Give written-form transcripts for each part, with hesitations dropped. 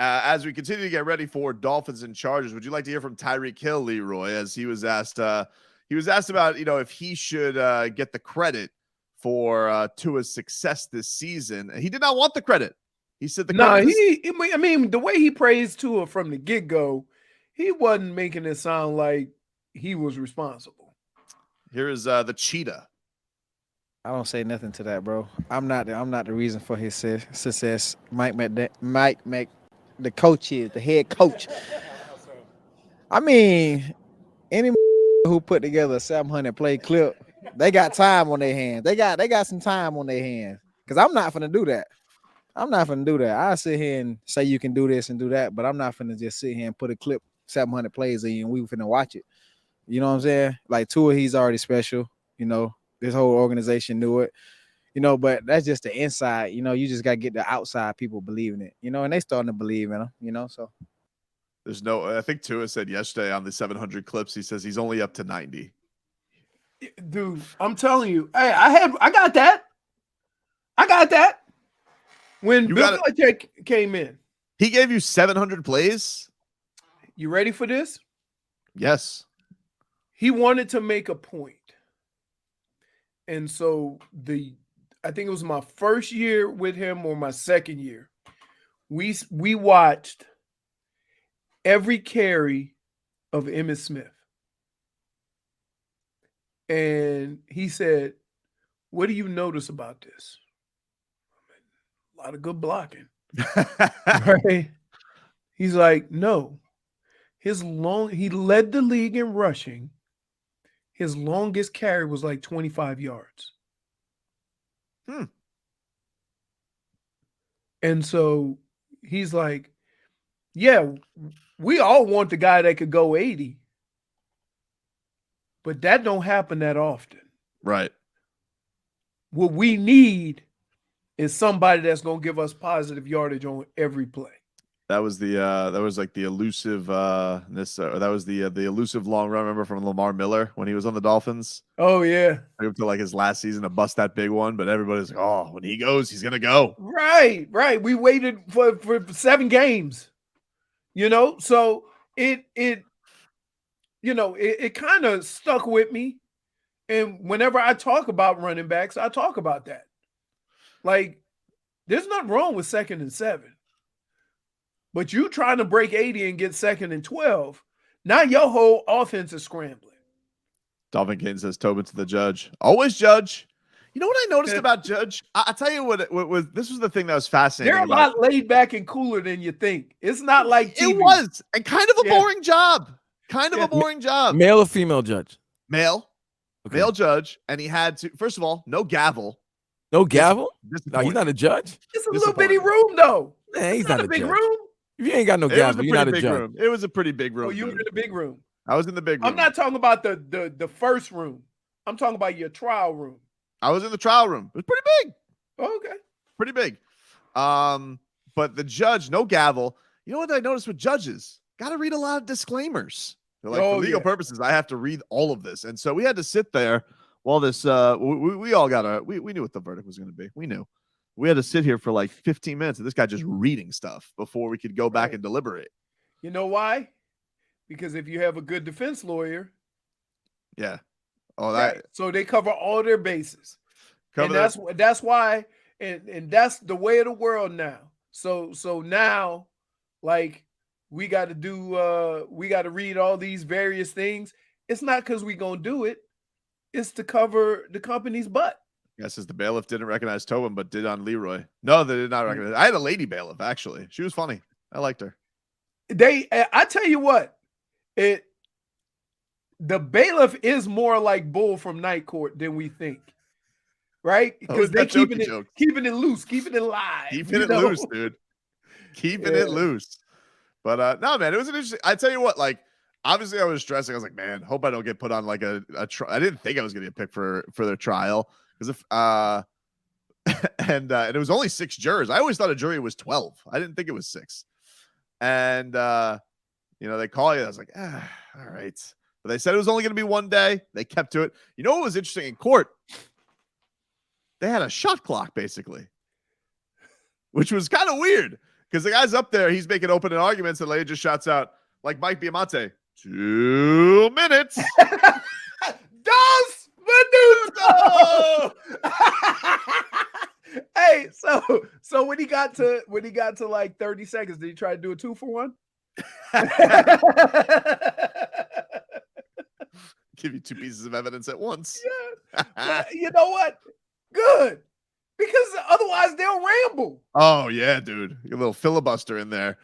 as we continue to get ready for Dolphins and Chargers, would you like to hear from Tyreek Hill, Leroy, as he was asked about, if he should get the credit for Tua's success this season. And he did not want the credit. He said the credit the way he praised Tua from the get-go, he wasn't making it sound like he was responsible. Here is the cheetah. I don't say nothing to that, bro. I'm not the reason for his success. Mike, the coach is the head coach. I mean, any who put together a 700 play clip, they got time on their hands. They got some time on their hands. Because I'm not finna do that. I sit here and say you can do this and do that, but I'm not finna just sit here and put a clip 700 plays in you and we finna watch it. You know what I'm saying? Like Tua, he's already special. This whole organization knew it. But that's just the inside. You just got to get the outside people believing it. And they starting to believe in him. So there's I think Tua said yesterday on the 700 clips, he says he's only up to 90. Dude, I'm telling you, hey, I got that. When Bill Belichick came in, he gave you 700 plays. You ready for this? Yes. He wanted to make a point. And so I think it was my first year with him or my second year. We watched every carry of Emmitt Smith. And he said, "What do you notice about this?" A lot of good blocking. Right? He's like, "No. He led the league in rushing. His longest carry was like 25 yards." And so he's like, "Yeah, we all want the guy that could go 80. But that don't happen that often." Right. What we need is somebody that's going to give us positive yardage on every play. That was the elusive that was the elusive long run, remember, from Lamar Miller when he was on the Dolphins. Oh yeah. Up to like his last season to bust that big one, but everybody's like, "Oh, when he goes, he's gonna go." Right. We waited for 7 games. So it kind of stuck with me. And whenever I talk about running backs, I talk about that. Like, there's nothing wrong with 2nd and 7. But you trying to break 80 and get 2nd and 12, now your whole offense is scrambling. Dolphin Kane says Tobin to the judge. Always judge. You know what I noticed about Judge? I'll tell you what was this was the thing that was fascinating. They're a lot laid back and cooler than you think. It's not like TV. It was. And kind of a boring job. A boring job. Male or female judge? Male. Okay. Male judge. And he had to, first of all, no gavel. No gavel? No, he's not a judge. It's a little bitty room, though. Man, he's not a big judge. room. If you ain't got no gavel, you're not a judge. It was a pretty big room. Oh, you were in the big room. I was in the big room. I'm not talking about the first room. I'm talking about your trial room. I was in the trial room. It was pretty big. Oh, okay. Pretty big. But the judge, no gavel. You know what I noticed with judges? Got to read a lot of disclaimers. They're like, for legal purposes, I have to read all of this. And so we had to sit there while this, we all got we knew what the verdict was going to be. We knew. We had to sit here for like 15 minutes and this guy just reading stuff before we could go back and deliberate. You know why? Because if you have a good defense lawyer. Yeah. Oh, that. Right. So they cover all their bases. And that's why, and that's the way of the world now. So now, like, we got to read all these various things. It's not because we're going to do it. It's to cover the company's butt. Yes, as the bailiff didn't recognize Tobin, but did on Leroy. No, they did not recognize. I had a lady bailiff, actually. She was funny. I liked her. I tell you what, the bailiff is more like Bull from Night Court than we think. Right? Because they're keeping it loose, keeping it live. Keeping it loose, dude. Keeping it loose. But no, man, it was an interesting. I tell you what, like, obviously I was stressing. I was like, man, hope I don't get put on like a trial. I didn't think I was going to get picked for their trial. Because if and it was only 6 jurors. I always thought a jury was 12. I didn't think it was 6. And they call you. I was like, all right. But they said it was only going to be 1 day. They kept to it. You know what was interesting in court? They had a shot clock basically, which was kind of weird Because the guy's up there, he's making opening arguments, and the lady just shouts out, like Mike Biamonte, 2 minutes. Dos minutos. Hey, so when he got to like 30 seconds, did he try to do a 2-for-1? Give you 2 pieces of evidence at once. Yeah. You know what? Good. Because otherwise they'll ramble. Oh yeah, dude. A little filibuster in there.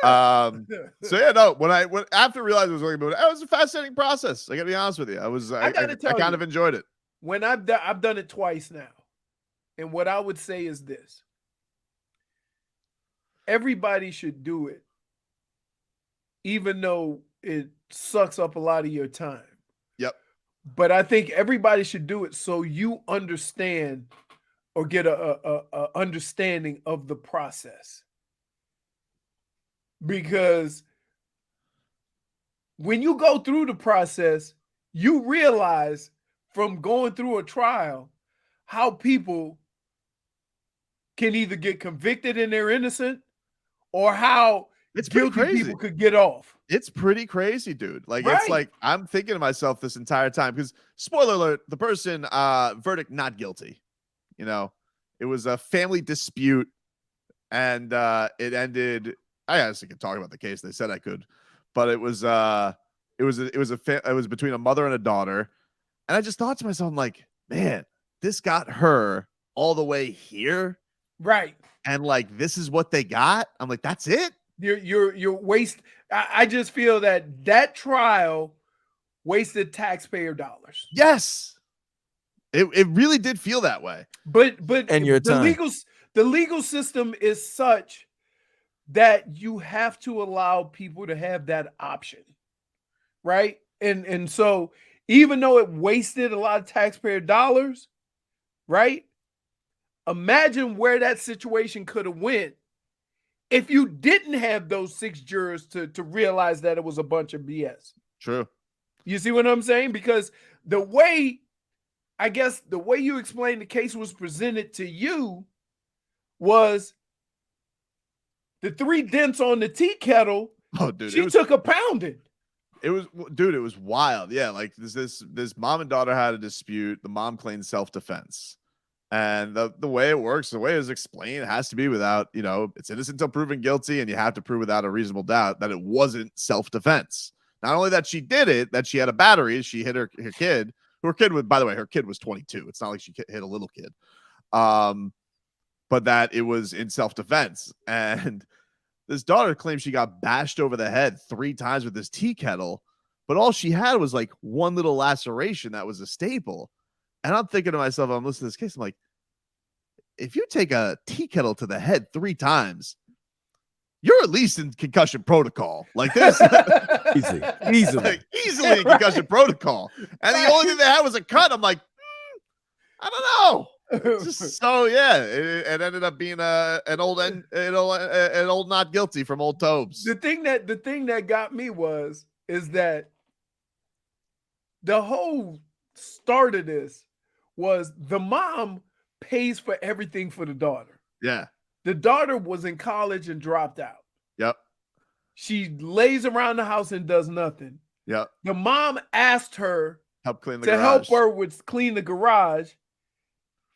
Yeah. So yeah, no, when after realizing it was only moving, it was a fascinating process. I gotta be honest with you. I kind of enjoyed it. When I've done it twice now. And what I would say is this. Everybody should do it, even though it sucks up a lot of your time. Yep. But I think everybody should do it so you understand or get a understanding of the process. Because when you go through the process, you realize from going through a trial how people can either get convicted and they're innocent, or how guilty people could get off. It's pretty crazy, dude. Like, right. It's like I'm thinking to myself this entire time, because spoiler alert, the person verdict not guilty. You know, it was a family dispute, and it ended. I honestly could talk about the case. They said I could, but it was between a mother and a daughter, and I just thought to myself, I'm like, man, this got her all the way here. Right. And like, this is what they got. I'm like, that's it. You're waste. I just feel that trial wasted taxpayer dollars. Yes. It really did feel that way. But and your time. The legal system is such that you have to allow people to have that option. Right. And so even though it wasted a lot of taxpayer dollars, right? Imagine where that situation could have went if you didn't have those 6 jurors to realize that it was a bunch of BS. True. You see what I'm saying? Because the way you explained the case was presented to you was the 3 dents on the tea kettle. Oh, dude. She took a pounding. It was wild. Yeah. Like this mom and daughter had a dispute. The mom claimed self-defense. And the way it works, the way it is explained, it has to be without, it's innocent until proven guilty, and you have to prove without a reasonable doubt that it wasn't self-defense. Not only that she did it, that she had a battery, she hit her kid. By the way, her kid was 22. It's not like she hit a little kid. But that it was in self-defense. And this daughter claims she got bashed over the head 3 times with this tea kettle, but all she had was like one little laceration that was a staple. And I'm thinking to myself, I'm listening to this case, I'm like, if you take a tea kettle to the head 3 times, you're at least in concussion protocol. Like this. Easily. Like, easily in concussion protocol. And the only thing they had was a cut. I'm like, I don't know. So yeah, it ended up being an old not guilty from old Tobes. The thing that got me is that the whole start of this was the mom pays for everything for the daughter. Yeah. The daughter was in college and dropped out. Yep. She lays around the house and does nothing. Yep. The mom asked her help clean the to garage. help her with clean the garage.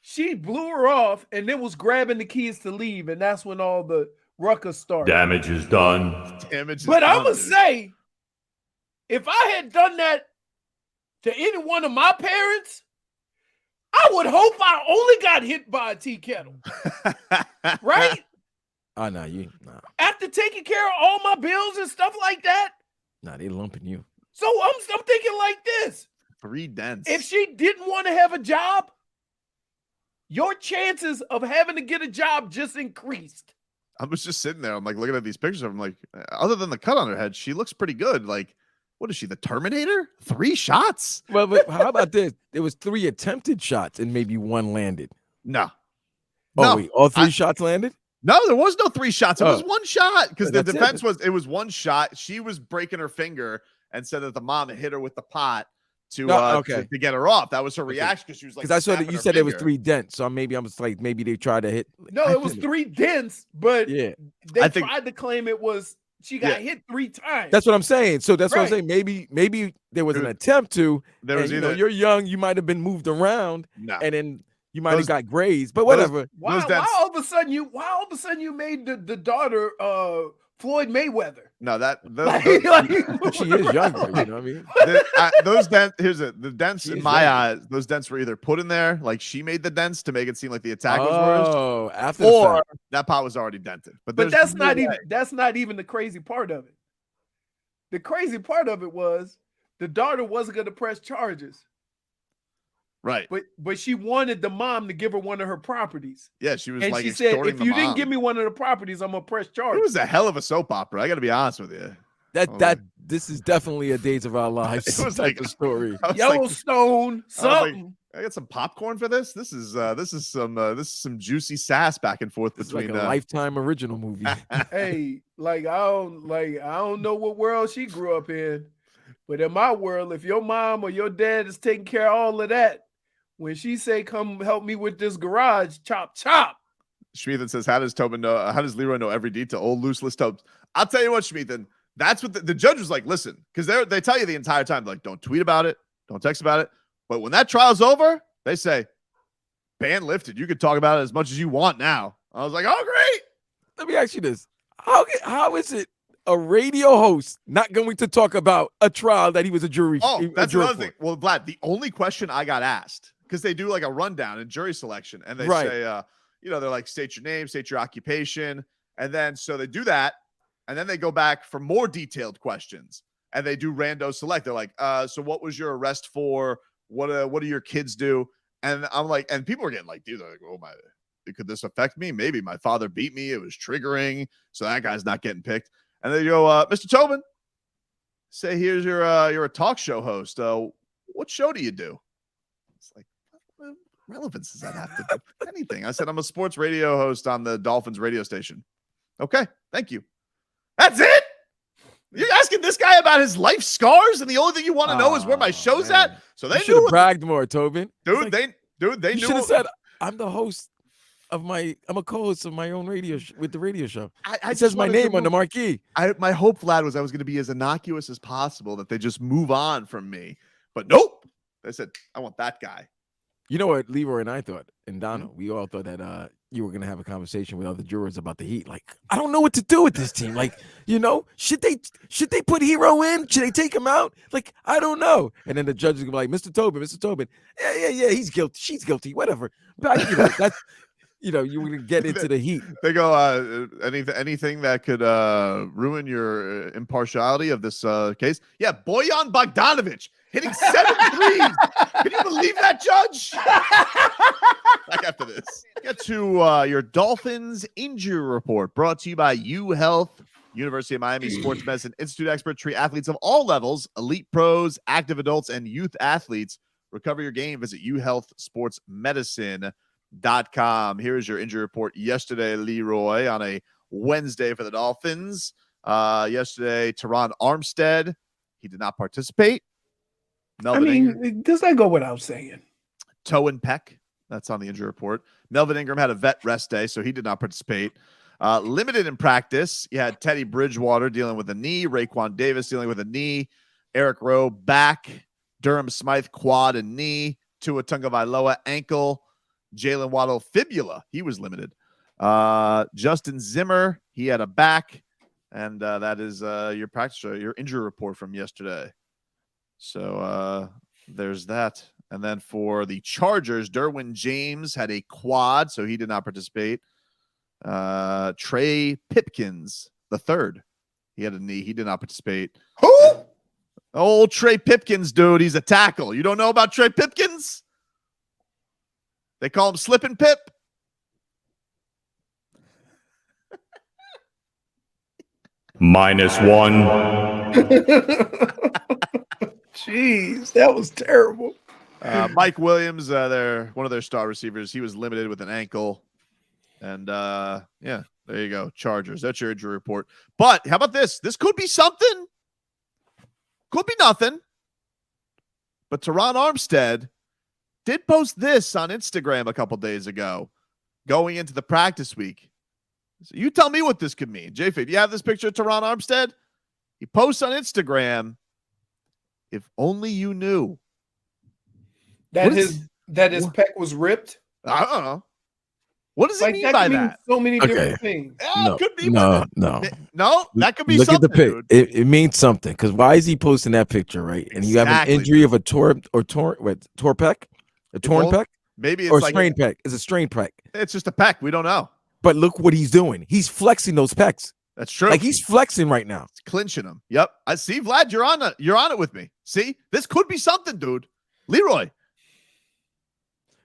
She blew her off and then was grabbing the keys to leave, and that's when all the ruckus started. Damage is done. But I'm gonna say, if I had done that to any one of my parents, I would hope I only got hit by a tea kettle. Right? Oh, no, you. No. After taking care of all my bills and stuff like that. Nah, they lumping you. So I'm thinking like this. 3 dents. If she didn't want to have a job, your chances of having to get a job just increased. I was just sitting there. I'm like looking at these pictures. I'm like, other than the cut on her head, she looks pretty good. Like, what is she, the Terminator? 3 shots? Well, but how about this? There was 3 attempted shots and maybe 1 landed. No. Oh, no. Wait, all 3 shots landed? No, there was no 3 shots. It was 1 shot because the defense it was 1 shot. She was breaking her finger and said that the mom hit her with the pot. to get her off. That was her reaction because she was like, because I saw that you said there it was 3 dents, so maybe I was like, maybe they tried to hit. No, it was 3 dents, but yeah, they tried to claim it was she got hit 3 times. That's what I'm saying. So that's what I'm saying. Maybe there was an attempt to. There was either you're young, you might have been moved around, no, and then you might have got grazed, but whatever. Why all of a sudden you made the daughter Floyd Mayweather? No, she is younger. You know what I mean? Those dents. Here's it. The dents in my eyes. Those dents were either put in there, like she made the dents to make it seem like the attack was worse. Oh, after or that pot was already dented. But that's not even. That's not even the crazy part of it. The crazy part of it was the daughter wasn't going to press charges. Right. But she wanted the mom to give her one of her properties. Yeah, she was and like, she said, if you didn't give me one of the properties, I'm gonna press charges. It was a hell of a soap opera. I got to be honest with you. This is definitely a Days of Our Lives. It was like a story. Yellowstone, something. I got some popcorn for this. This is some juicy sass back and forth between like a Lifetime original movie. Hey, I don't know what world she grew up in, but in my world, if your mom or your dad is taking care of all of that, when she say, "Come help me with this garage," chop chop. Schmeathan says, "How does Tobin know? How does Leroy know every detail? Old loose list Tobes." I'll tell you what, Schmeathan. That's what the judge was like. Listen, because they tell you the entire time, like, don't tweet about it, don't text about it. But when that trial's over, they say, ban lifted. You can talk about it as much as you want now. I was like, oh, great. Let me ask you this: how is it a radio host not going to talk about a trial that he was a jury? Oh, that's another thing. Well, Vlad, the only question I got asked, because they do like a rundown in jury selection, and they say, they're like, state your name, state your occupation, and then so they do that, and then they go back for more detailed questions, and they do rando select. They're like, so what was your arrest for? What do your kids do? And I'm like, and people are getting like, dude, they're like, oh my, could this affect me? Maybe my father beat me. It was triggering, so that guy's not getting picked. And they go, Mr. Tobin, say here's you're a talk show host. What show do you do? It's like, what relevance does that have to do with anything? I said, I'm a sports radio host on the Dolphins radio station. Okay, thank you. That's it? You're asking this guy about his life scars, and the only thing you want to know is where my show's at? So they should have bragged more, Tobin. Dude, they knew. Should have said, I'm the host I'm a co-host of my own radio with the radio show. It says my name on the marquee. My hope, Vlad, was I was going to be as innocuous as possible, that they just move on from me. But nope. They said, I want that guy. You know what Leroy and I thought, and Donna, we all thought that you were going to have a conversation with other jurors about the Heat. Like, I don't know what to do with this team. Like, should they put Hero in? Should they take him out? Like, I don't know. And then the judges will be like, Mr. Tobin. Yeah, he's guilty. She's guilty. Whatever. But, that's, you were going to get into the Heat. They go, anything that could ruin your impartiality of this case? Yeah, Bojan Bogdanović hitting 7 threes. Can you believe that, Judge? Back after this. Get to your Dolphins injury report, brought to you by UHealth, University of Miami Sports Medicine Institute expert. Treat athletes of all levels, elite pros, active adults, and youth athletes. Recover your game. Visit uhealthsportsmedicine.com. Here's your injury report yesterday, Leroy, on a Wednesday for the Dolphins. Yesterday, Teron Armstead, he did not participate. Does that go without saying? Toe and pec. That's on the injury report. Melvin Ingram had a vet rest day, so he did not participate. Limited in practice. You had Teddy Bridgewater dealing with a knee, Raekwon Davis dealing with a knee, Eric Rowe back, Durham Smythe quad and knee, Tua Tagovailoa ankle, Jalen Waddle fibula. He was limited. Justin Zimmer, he had a back, and that is your practice, your injury report from yesterday. So there's that. And then for the Chargers, Derwin James had a quad, so he did not participate. Trey Pipkins, the third, he had a knee. He did not participate. Who? Old Trey Pipkins, dude. He's a tackle. You don't know about Trey Pipkins? They call him Slippin' Pip. -1. Jeez, that was terrible. Mike Williams, one of their star receivers, he was limited with an ankle. And yeah, there you go. Chargers. That's your injury report. But how about this? This could be something. Could be nothing. But Teron Armstead did post this on Instagram a couple days ago, going into the practice week. So you tell me what this could mean. JFA, do you have this picture of Teron Armstead? He posts on Instagram, if only you knew. That his pec was ripped. I don't know. What does he mean that by could mean that? so many different things. Yeah, it could be no. That could be Look something, at the pic. dude. It means something, because why is he posting that picture, right? And you have an injury of a torn pec, a torn pec, maybe it's or like strained pec. It's a strained pec. It's just a pec. We don't know. But look what he's doing. He's flexing those pecs. That's true. Like he's flexing right now. He's clinching them. Yep. I see, Vlad. You're on it with me. See, this could be something, dude. Leroy,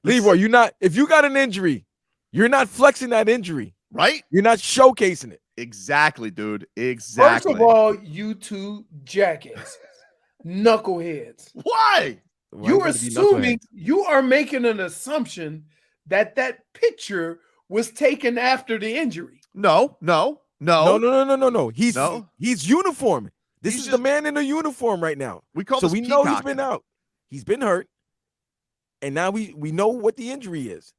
you're not. If you got an injury, you're not flexing that injury, right? You're not showcasing it. Exactly, dude. Exactly. First of all, you two jackasses, knuckleheads. Why? You are making an assumption that picture was taken after the injury. No. He's uniform. This is the man in a uniform right now. We know he's been out. He's been hurt. And now we know what the injury is.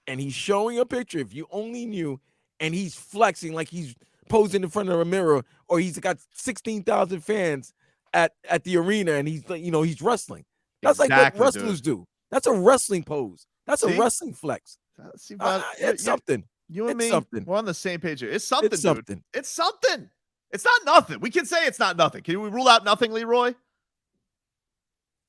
And he's showing a picture, if you only knew, and he's flexing like he's posing in front of a mirror, or he's got 16,000 fans at the arena, and he's wrestling. That's like what wrestlers do. That's a wrestling pose. That's a wrestling flex. It's something. You and me, we're on the same page here. It's something, it's something. Dude. It's something. It's not nothing. We can say it's not nothing. Can we rule out nothing, Leroy?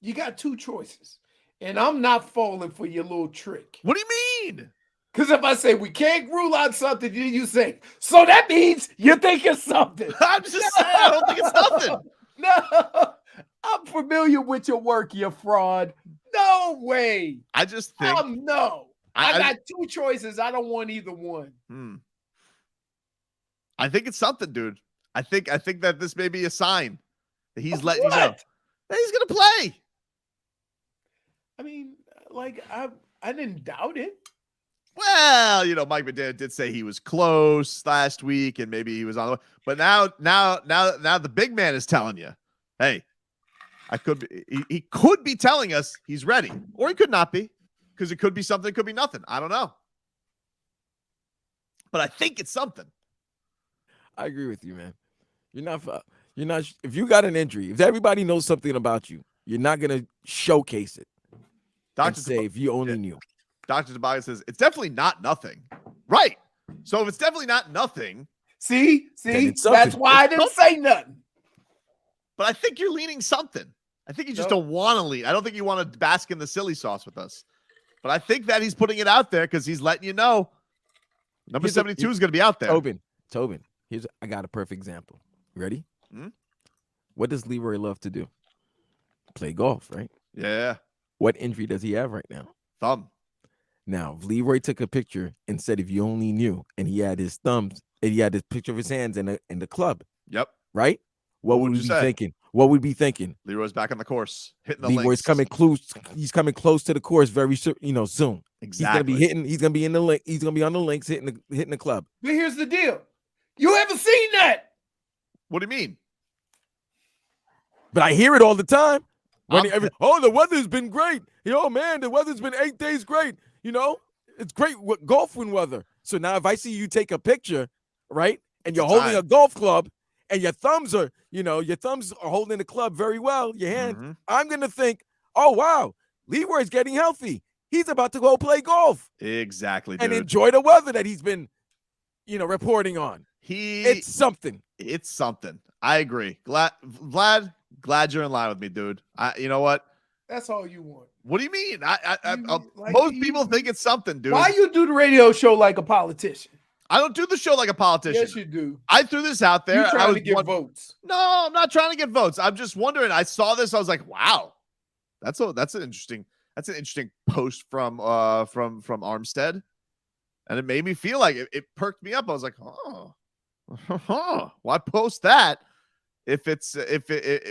You got two choices. And I'm not falling for your little trick. What do you mean? Because if I say we can't rule out something, you say, so that means you think it's something. I'm just saying, I don't think it's nothing. No, I'm familiar with your work, you fraud. No way. I just think. No. I got two choices. I don't want either one. I think it's something, dude. I think that this may be a sign that he's letting you know that he's going to play. I mean, like, I didn't doubt it. Well, Mike McDaniel did say he was close last week, and maybe he was on the way. But now the big man is telling you, hey, he could be telling us he's ready, or he could not be, because it could be something, it could be nothing. I don't know, but I think it's something. I agree with you, man. You're not. If you got an injury, if everybody knows something about you, you're not gonna showcase it. Dr. Say if you only knew. Dr. Tobias says it's definitely not nothing. Right. So if it's definitely not nothing. See, that's why I didn't say nothing. But I think you're leaning something. I think you just don't want to lean. I don't think you want to bask in the silly sauce with us. But I think that he's putting it out there because he's letting you know number 72 is going to be out there. Tobin, I got a perfect example. You ready? What does Leroy love to do? Play golf, right? Yeah. What injury does he have right now? Thumb. Now, if Leroy took a picture and said, if you only knew, and he had his thumbs, and he had his picture of his hands and the club. Yep. Right? What would we be thinking? What would we be thinking? Leroy's back on the course, hitting the Leroy's links. coming close. He's coming close to the course very soon. Exactly. He's gonna be hitting. He's gonna be in the link. He's gonna be on the links, hitting the club. But here's the deal: you haven't seen that. What do you mean? But I hear it all the time. The weather's been great. Man, the weather's been 8 days great. It's great golfing weather. So now if I see you take a picture, right, and you're holding a golf club, and your thumbs are holding the club very well, your hand, I'm going to think, oh, wow, Leroy's getting healthy. He's about to go play golf. Exactly, dude. And enjoy the weather that he's been, reporting on. It's something. It's something. I agree. Vlad, glad you're in line with me, dude. You know what? That's all you want. What do you mean? Most people think it's something, dude. Why you do the radio show like a politician? I don't do the show like a politician. Yes, you do. I threw this out there. You're trying to get votes. No, I'm not trying to get votes. I'm just wondering. I saw this. I was like, wow, that's an interesting post from Armstead, and it made me feel like it perked me up. I was like, why post that?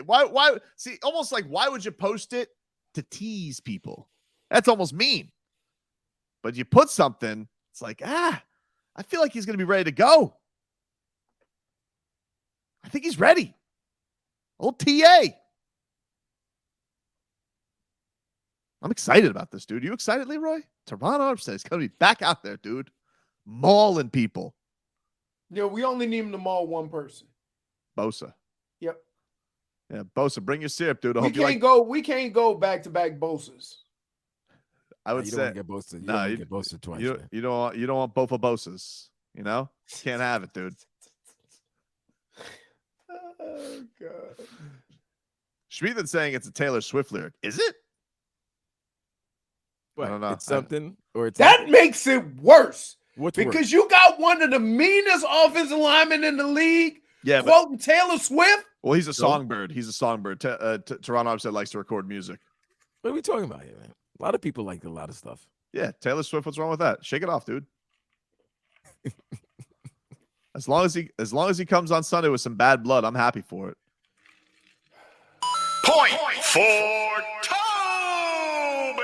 Why see, almost like, why would you post it to tease people? That's almost mean. But you put something, it's like, I feel like he's going to be ready to go. I think he's ready. Old TA. I'm excited about this, dude. You excited, Leroy? Teron Armstead is going to be back out there, dude. Mauling people. Yeah, we only need him to maul one person. Bosa. Yep. Yeah, Bosa, bring your syrup, dude. I We hope you like. We can't go back-to-back Bosas. I would you say don't get Bosa. You don't get Bosa twice. You don't want both of Bosas. You know, can't have it, dude. Oh God. Schmiedman's saying it's a Taylor Swift lyric. Is it? What? I don't know. It's something or it's That makes it worse. What's Because worse? you got one of the meanest offensive linemen in the league Yeah, quoting Taylor Swift. Well, he's a songbird. He's a songbird. Toronto Armstead likes to record music. What are we talking about here, man? A lot of people like a lot of stuff. Yeah, Taylor Swift. What's wrong with that? Shake it off, dude. As long as he comes on Sunday with some bad blood, I'm happy for it. Point for Tobin.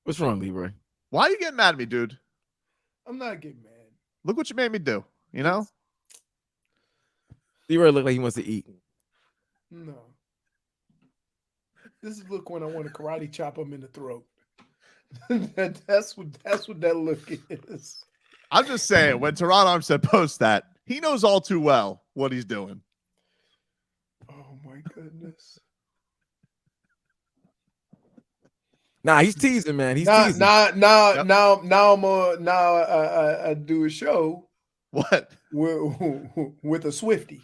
What's wrong, Leroy? Why are you getting mad at me, dude? I'm not getting mad. Look what you made me do. You know? Leroy look like he wants to eat. No. This is look when I want to karate chop him in the throat. that's what that look is. I'm just saying, when Teron Armstead posts that, he knows all too well what he's doing. Oh my goodness. Nah, he's teasing, man. He's teasing. Now I do a show What? with a Swiftie.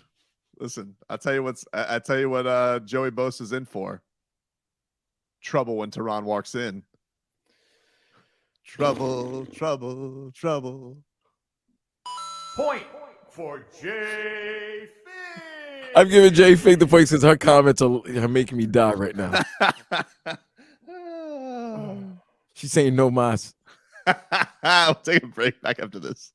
Listen, I tell you what Joey Bosa's in for. Trouble when Teron walks in. Trouble. Point for Jay Fink. I'm giving Jay Fink the point since her comments are making me die right now. She's saying no mas. I'll take a break back after this.